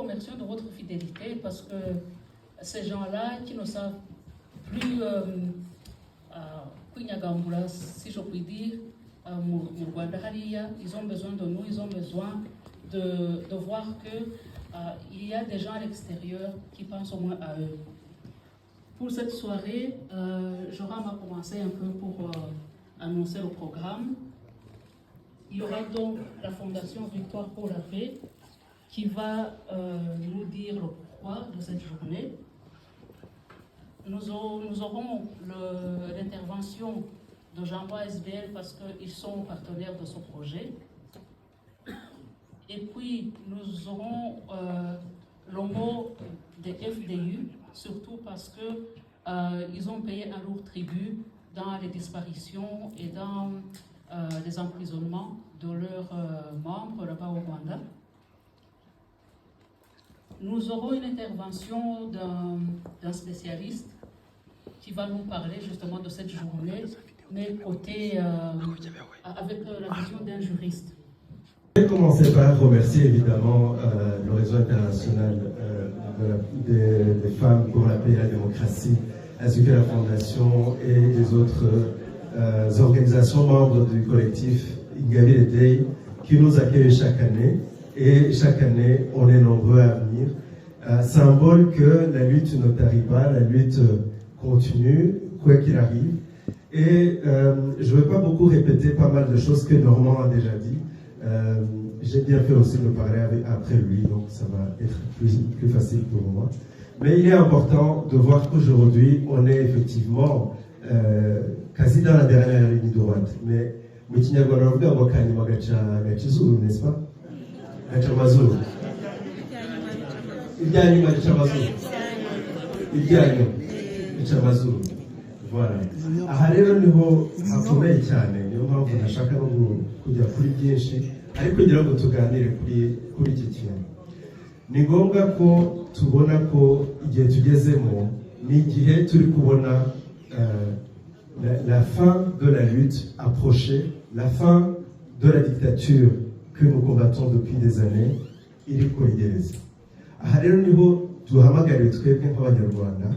remercions de votre fidélité parce que ces gens-là qui ne savent plus si je puis dire, ils ont besoin de nous, ils ont besoin de voir qu'il y a des gens à l'extérieur qui pensent au moins à eux. Pour cette soirée, Joram a commencé un peu pour annoncer le programme. Il y aura donc la Fondation Victoire pour la Paix qui va nous dire le pourquoi de cette journée. Nous aurons l'intervention de Jean-Bois SBL parce qu'ils sont partenaires de ce projet. Et puis, nous aurons le mot des FDU, surtout parce qu'ils ont payé un lourd tribut dans les disparitions et dans les emprisonnements de leurs membres là-bas au Rwanda. Nous aurons une intervention d'un spécialiste qui va nous parler justement de cette journée, mais côté avec la vision d'un juriste. Je vais commencer par remercier évidemment le réseau international des femmes pour la paix et la démocratie, ainsi que la Fondation et les autres organisations membres du collectif Ingabire Day qui nous accueillent chaque année. Et chaque année, on est nombreux à venir. Symbole que la lutte ne tarit pas, la lutte continue, quoi qu'il arrive. Et je ne vais pas beaucoup répéter pas mal de choses que Normand a déjà dit. J'ai bien fait aussi de parler après lui, donc ça va être plus facile pour moi. Mais il est important de voir qu'aujourd'hui, on est effectivement quasi dans la dernière ligne droite. Mais n'est-ce pas? Voilà. Aha rero niho hakomeye cyane, niyo mpamvu ntashaka no kujya kuri byinshi, ariko ngira ngo tuganire kuri iki kintu. Ni ngombwa ko tubona ko igihe tugezemo ni igihe turi kubona la fin de la lutte approcher, la fin de la dictature que nous combattons depuis des années iri kwegereza. Aha rero niho duhamagariwe twebwe nk'abanyarwanda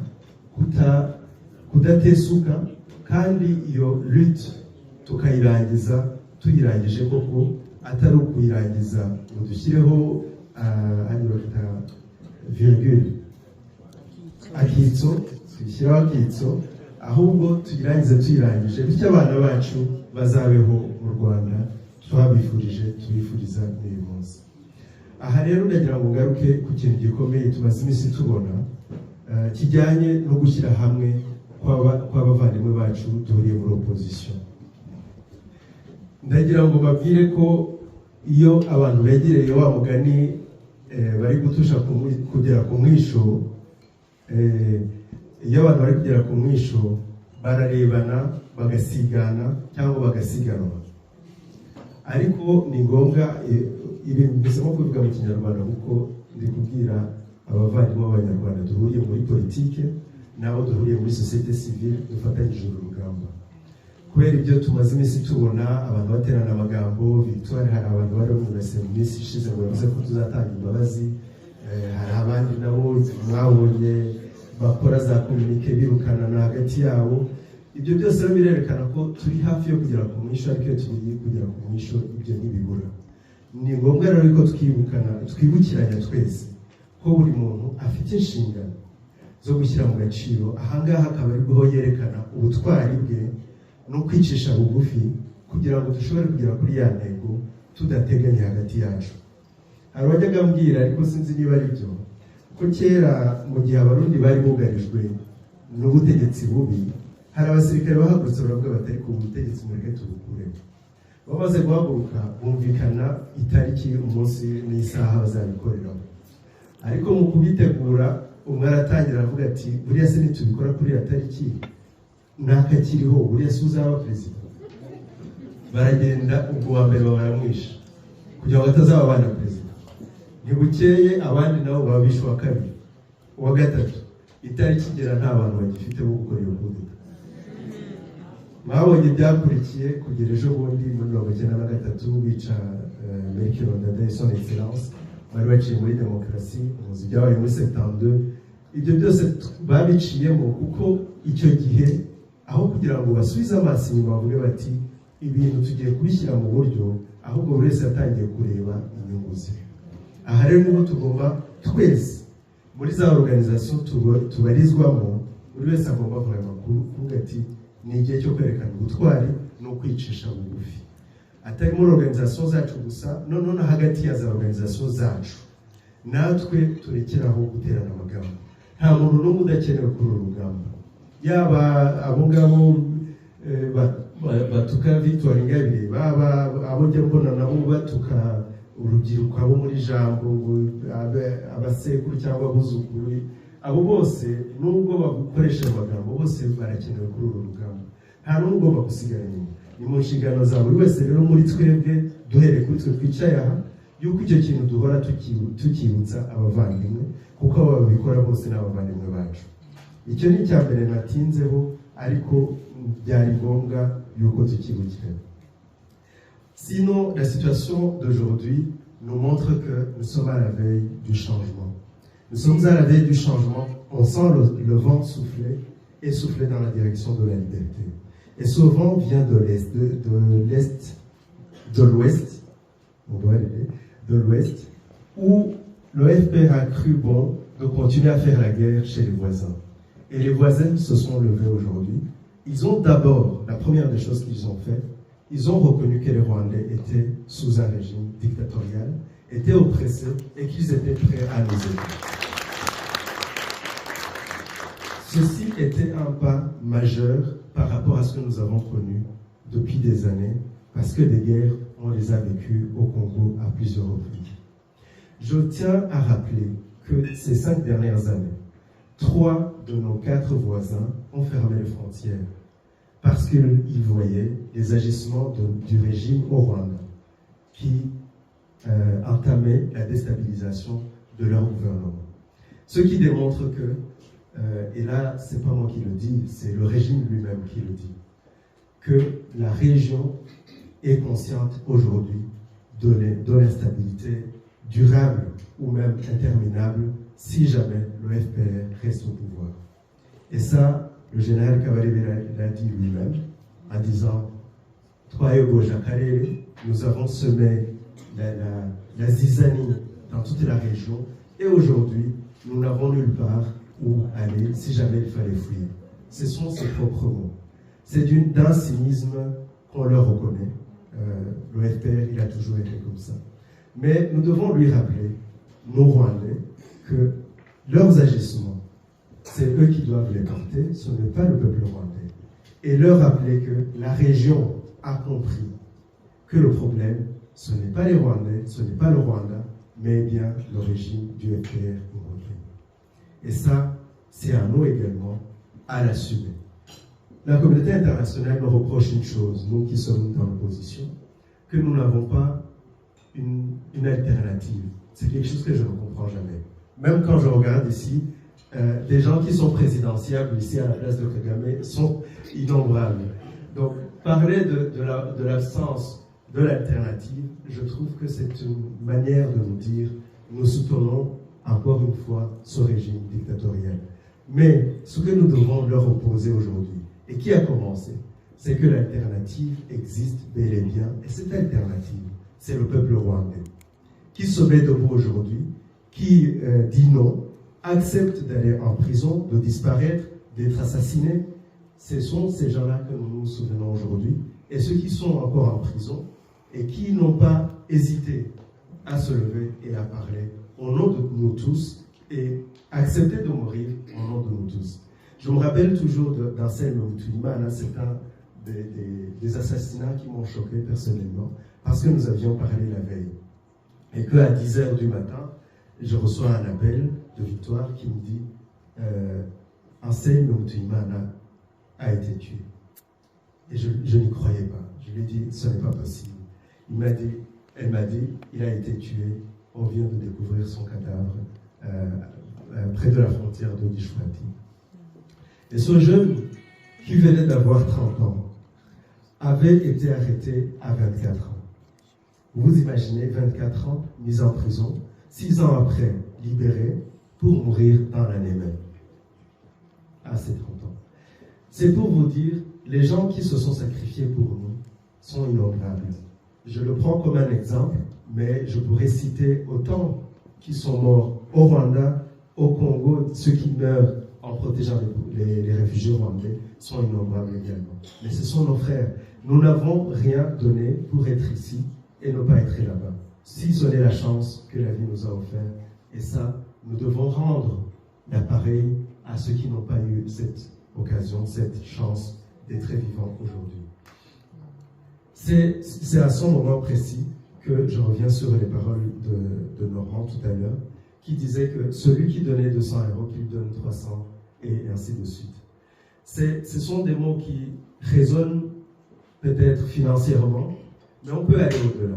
kudatesuka kandi iyo lutte tukayirangiza tuyirangije koko atari ukuyirangiza ngo dushyireho virgule akitso tuyishyiraho akitso ahubwo tuyirangize tuyirangije bityo abana bacu bazabeho mu Rwanda twabifurije tubifuriza n'uyu munsi. Aha rero ndagira ngo ngaruke ku kintu gikomeye tumaze iminsi tubona kijyanye no gushyira hamwe kw'abavandimwe bacu duhuriye muri opposition. Ndagira ngo babwire ko iyo abantu begereye wa mugani bari gutusha kugera ku mwisho, iyo abantu bari kugera ku mwisho bararebana bagasigana cyangwa bagasiganwa, ariko ni ngombwa ibintu bisaba kuvuga mu Kinyarwanda kuko ndi kubwira abavandimwe b'Abanyarwanda duhuriye muri politike nabo duhuriye muri société civile dufatanyije urugamba. Kubera ibyo tumaze iminsi tubona abantu baterana amagambo, Victoire hari abantu bari bamwibase mu minsi ishize ngo yavuze ko tuzatanga imbabazi, hari abandi nabo mwabonye bakora za communique birukanana hagati yabo. Ibyo byose rero birerekana ko turi hafi yo kugera ku mwisho, ariko turi kugera ku mwisho ibyo ntibibura. Ni ngombwa rero ko twibukiranya twese ko buri muntu afite inshingano zo gushyira mu gaciro. Ahangaha akaba ari bwo yerekana ubutwari bwe no kwicisha bugufi kugira ngo dushobore kugera kuri ya ntego tudateganye hagati yacu. Hari wajyaga ambwira, ariko sinzi niba ari byo, ko kera mu gihe abarundi bari bugarijwe n'ubutegetsi bubi, hari abasirikare bahagurutse baravuga batari ku butegetsi mureke tubukureho. Bamaze guhaguruka bumvikana itariki, umunsi n'isaha bazabikoreraho, ariko mu kubitegura umwe aratangira avuga ati buriya se nitubikora kuri ya tariki ntakakiriho, buriya se uzaba perezida. Baragenda ubwo wa mbere baramwisha kugira ngo atazaba abana perezida. Ntibukeye abandi nabo baba bishe uwa kabiri, uwa gatatu, itariki igera nta bantu bagifite bo gukora iyo kudeta. Mwabonye byakurikiye kugera ejo bundi muri 1993 bica Melchior Ndadaye son excellence bari baciye muri demokarasi muzi ibyabaye muri 72 ibyo byose babiciyemo kuko icyo gihe aho kugira ngo basubize amaso inyuma bavuge bati ibintu tugiye kubishyira mu buryo ahubwo buri wese yatangiye kureba inyungu ze. Aha rero niho tugomba twese muri za organisation tubarizwamo buri wese agomba kuvuga ati ni igihe cyo kwerekana ubutwari no kwicisha bugufi, atari muri organisation zacu gusa none hagati ya za organisation zacu natwe turekeraho guterana amagambo. Nta muntu n'umwe udakenewe kuri uru rugamba, yaba abo ngabo batuka Victoire Ingabire, baba abo njya mbona nabo batuka urubyiruko abo muri jambo abasekuru cyangwa abuzukuru, abo bose nubwo bagukoresha amagambo bose barakenewe kuri uru rugamba, nta n'umwe ugomba gusigara inyuma. Ni mu nshingano za buri wese rero muri twebwe duhereye kuri twe twicaye aha yuko icyo kintu duhora tukibutsa abavandimwe kuko abo babikora bose ni abavandimwe bacu. Icyo ni icya mbere natinzeho ariko byari ngombwa yuko tukibukira. Sinon, la situation d'aujourd'hui nous montre que nous sommes à la veille du changement. Nous sommes à la veille du changement, on sent le vent souffler et souffler dans la direction de la liberté. Et ce vent vient de l'Est, de l'Ouest, on doit aller, de l'Ouest, où le FPR a cru bon de continuer à faire la guerre chez les voisins. Et les voisins se sont levés aujourd'hui. Ils ont d'abord, la première des choses qu'ils ont fait, ils ont reconnu que les Rwandais étaient sous un régime dictatorial, étaient oppressés et qu'ils étaient prêts à nous aider. Ceci était un pas majeur par rapport à ce que nous avons connu depuis des années, parce que des guerres, on les a vécues au Congo à plusieurs reprises. Je tiens à rappeler que ces 5 dernières années, 3 de nos 4 voisins ont fermé les frontières parce qu'ils voyaient les agissements du régime au Rwanda qui entamaient la déstabilisation de leur gouvernement. Ce qui démontre que, et là c'est pas moi qui le dis, c'est le régime lui-même qui le dit, que la région est consciente aujourd'hui de l'instabilité durable ou même interminable si jamais le FPR reste au pouvoir. Et ça, le général Kabarebe l'a dit lui-même en disant nous avons semé la zizanie dans toute la région et aujourd'hui nous n'avons nulle part où aller si jamais il fallait fuir. Ce sont ses propres mots. C'est d'un cynisme qu'on leur reconnaît. Le FPR, il a toujours été comme ça. Mais nous devons lui rappeler, nos Rwandais, que leurs agissements, c'est eux qui doivent les porter, ce n'est pas le peuple rwandais. Et leur rappeler que la région a compris que le problème, ce n'est pas les Rwandais, ce n'est pas le Rwanda, mais bien le régime du FPR. Et ça, c'est à nous également à l'assumer. La communauté internationale nous reproche une chose, nous qui sommes dans l'opposition, que nous n'avons pas une alternative. C'est quelque chose que je ne comprends jamais. Même quand je regarde ici, des gens qui sont présidentiables ici à la place de Kagame sont innombrables. Donc, parler de l'absence de l'alternative, je trouve que c'est une manière de nous dire nous soutenons encore une fois ce régime dictatorial. Mais ce que nous devons leur opposer aujourd'hui, et qui a commencé, c'est que l'alternative existe bel et bien, et cette alternative, c'est le peuple rwandais, qui se met debout aujourd'hui, qui dit non, accepte d'aller en prison, de disparaître, d'être assassiné. Ce sont ces gens-là que nous nous souvenons aujourd'hui, et ceux qui sont encore en prison, et qui n'ont pas hésité à se lever et à parler au nom de nous tous, et accepter de mourir au nom de nous tous. Je me rappelle toujours d'Anselme Mutuyimana, c'est un des assassinats qui m'ont choqué personnellement, parce que nous avions parlé la veille. Et qu'à 10h du matin, je reçois un appel de Victoire qui me dit Anselme Mutuyimana a été tué. Et je n'y croyais pas. Je lui ai dit, ce n'est pas possible. Elle m'a dit, il a été tué, on vient de découvrir son cadavre près de la frontière de Gishwati. Et ce jeune, qui venait d'avoir 30 ans, avait été arrêté à 24 ans. Vous imaginez 24 ans, mis en prison, 6 ans après, libérés pour mourir dans l'année même. Ah, c'est 30 ans. C'est pour vous dire, les gens qui se sont sacrifiés pour nous sont innombrables. Je le prends comme un exemple, mais je pourrais citer autant qui sont morts au Rwanda, au Congo, ceux qui meurent en protégeant les réfugiés rwandais sont innombrables également. Mais ce sont nos frères. Nous n'avons rien donné pour être ici et ne pas être là-bas. Si ce n'est la chance que la vie nous a offerte, et ça, nous devons rendre l'appareil à ceux qui n'ont pas eu cette occasion, cette chance d'être vivants aujourd'hui. C'est à ce moment précis que je reviens sur les paroles de Normand tout à l'heure, qui disait que celui qui donnait 200 €, qu'il donne 300, et ainsi de suite. Ce sont des mots qui résonnent peut-être financièrement, mais on peut aller au-delà.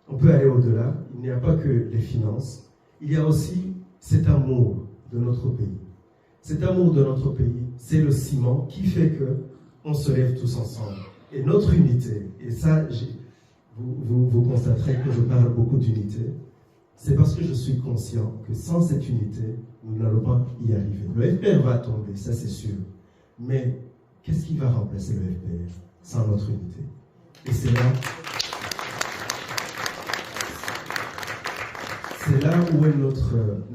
On peut aller au-delà. Il n'y a pas que les finances. Il y a aussi cet amour de notre pays. Cet amour de notre pays, c'est le ciment qui fait qu'on se lève tous ensemble. Et notre unité, et ça, vous constaterez que je parle beaucoup d'unité, c'est parce que je suis conscient que sans cette unité, nous n'allons pas y arriver. Le FPR va tomber, ça c'est sûr. Mais qu'est-ce qui va remplacer le FPR sans notre unité? Et c'est là où est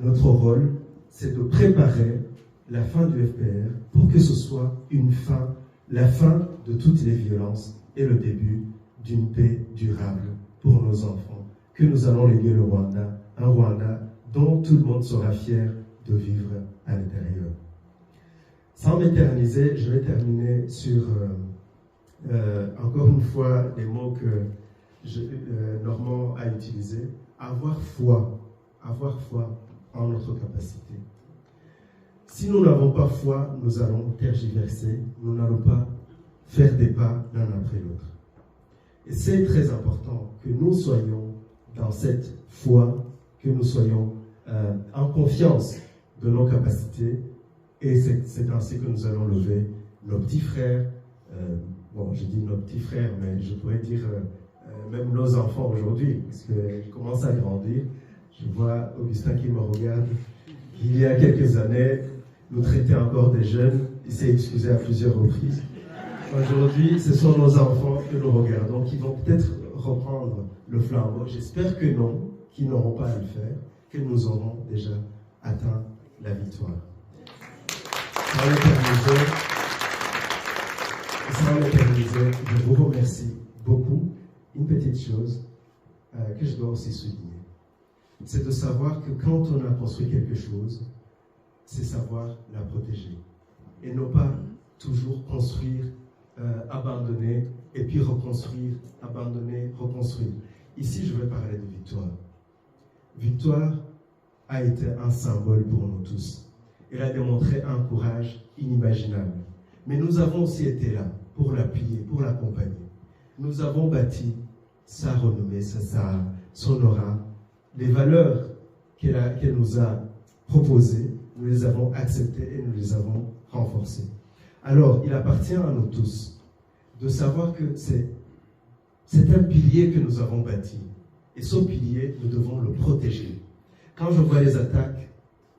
notre rôle, c'est de préparer la fin du FPR pour que ce soit la fin de toutes les violences et le début d'une paix durable pour nos enfants, que nous allons léguer le Rwanda, un Rwanda dont tout le monde sera fier de vivre à l'intérieur. Sans m'éterniser, je vais terminer sur, encore une fois, les mots que Normand a utilisés. Avoir foi en notre capacité. Si nous n'avons pas foi, nous allons tergiverser, nous n'allons pas faire des pas l'un après l'autre. Et c'est très important que nous soyons dans cette foi, que nous soyons en confiance de nos capacités, et c'est ainsi que nous allons lever nos petits frères, je dis nos petits frères, mais je pourrais dire même nos enfants aujourd'hui, parce qu'ils commencent à grandir. Je vois Augustin qui me regarde. Il y a quelques années, nous traitait encore des jeunes, il s'est excusé à plusieurs reprises. Aujourd'hui, ce sont nos enfants que nous regardons qui vont peut-être reprendre le flambeau. J'espère que non, qu'ils n'auront pas à le faire, que nous aurons déjà atteint la victoire. Sans l'éterniser, je vous remercie beaucoup. Une petite chose que je dois aussi souligner, c'est de savoir que quand on a construit quelque chose, c'est savoir la protéger. Et ne pas toujours construire, abandonner, et puis reconstruire, abandonner, reconstruire. Ici, je vais parler de Victoire. Victoire a été un symbole pour nous tous. Elle a démontré un courage inimaginable. Mais nous avons aussi été là pour l'appuyer, pour l'accompagner. Nous avons bâti sa renommée, son aura, les valeurs qu'elle nous a proposées, nous les avons acceptées et nous les avons renforcées. Alors, il appartient à nous tous de savoir que c'est un pilier que nous avons bâti. Et ce pilier, nous devons le protéger. Quand je vois les attaques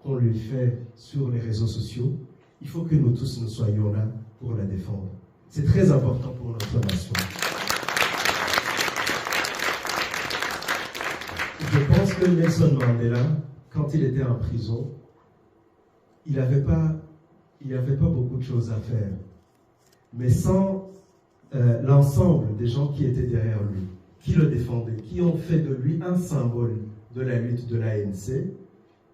qu'on lui fait sur les réseaux sociaux, il faut que nous tous nous soyons là pour la défendre. C'est très important pour notre nation. Je pense que Nelson Mandela, quand il était en prison, il n'avait pas beaucoup de choses à faire. Mais sans l'ensemble des gens qui étaient derrière lui, qui le défendaient, qui ont fait de lui un symbole de la lutte de l'ANC,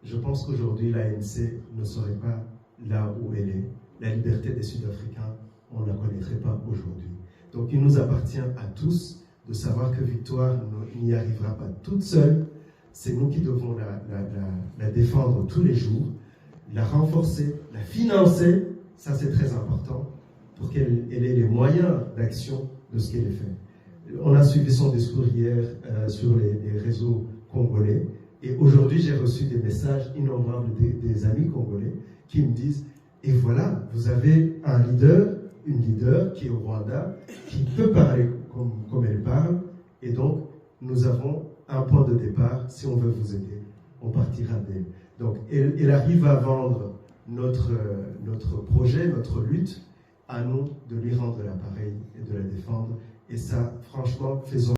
je pense qu'aujourd'hui l'ANC ne serait pas là où elle est. La liberté des Sud-Africains, on ne la connaîtrait pas aujourd'hui. Donc il nous appartient à tous de savoir que Victoire n'y arrivera pas toute seule. C'est nous qui devons la défendre tous les jours, la renforcer, la financer, ça c'est très important, pour qu'elle ait les moyens d'action de ce qu'elle fait. On a suivi son discours hier sur les réseaux congolais, et aujourd'hui j'ai reçu des messages innombrables des amis congolais qui me disent « Et voilà, vous avez un leader, une leader qui est au Rwanda, qui peut parler comme elle parle, et donc nous avons un point de départ, si on veut vous aider, on partira d'elle. Donc, elle arrive à vendre notre projet, notre lutte, à nous de lui rendre l'appareil et de la défendre. Et ça, franchement, faisons